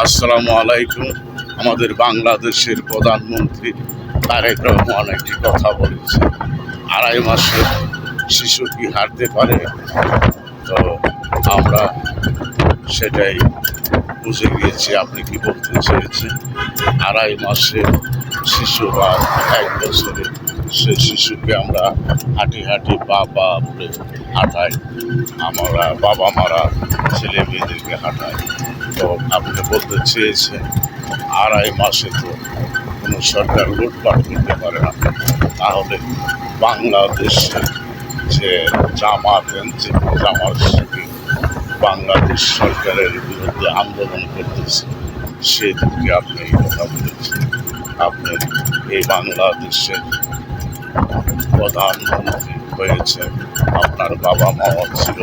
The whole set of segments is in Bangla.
আসসালামু আলাইকুম। আমাদের বাংলাদেশের প্রধানমন্ত্রী তারেক রহমান একটি কথা বলেছে, 2.5 মাসের শিশু কি হারতে পারে। তো আমরা সেটাই বুঝে গিয়েছি আপনি কি বলতে চেয়েছেন। 2.5 মাসের শিশু বা 1 বছরের সে শিশুকে আমরা হাঁটি হাঁটি পা বলে হাঁটাই, আমরা বাবা মারা ছেলে মেয়েদেরকে হাঁটাই। তো আপনি বলতে চেয়েছেন 2.5 মাসে তো কোনো সরকার লুটপাট করতে পারে না, তাহলে বাংলাদেশের যে জামাত শিবির বাংলাদেশ সরকারের বিরুদ্ধে আন্দোলন করতেছে, সেদিকে আপনি এই কথা বলেছেন। আপনি এই বাংলাদেশের প্রধানমন্ত্রী হয়েছেন, আপনার বাবা মাও ছিল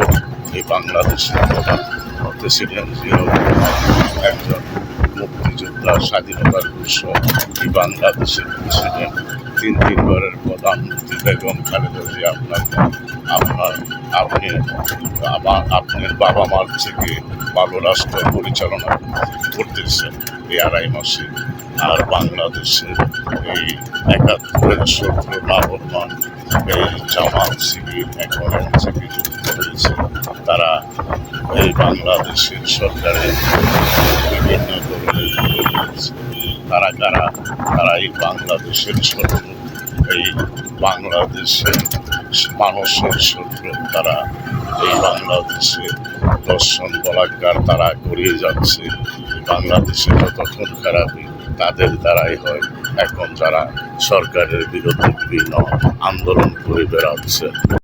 এই বাংলাদেশের প্রধান প্রেসিডেন্ট, একজন মুক্তিযোদ্ধা, স্বাধীনতার ঘোষক, এই বাংলাদেশের প্রেসিডেন্ট, 3 বারের প্রধানমন্ত্রী বেগম খালেদা জিয়া আপনার বাবা মার থেকে ভালো রাষ্ট্র পরিচালনা করতেছেন এই 2.5 মাসে। আর বাংলাদেশের এই 71-এর শত্রু লাভবান এই জামাত শিবির এখন থেকে যুক্ত হয়েছে, তারা এই বাংলাদেশের সরকারের বিভিন্ন ধরনের তারা কারা, তারা এই বাংলাদেশের শত্রু, এই বাংলাদেশের মানুষের শত্রু। তারা এই বাংলাদেশে দর্শন বলাৎকার তারা করিয়ে যাচ্ছে। বাংলাদেশে যতক্ষণ খারাপই তাদের দ্বারাই হয়। এখন যারা সরকারের বিরুদ্ধে বিভিন্ন আন্দোলন করে বেড়াচ্ছে।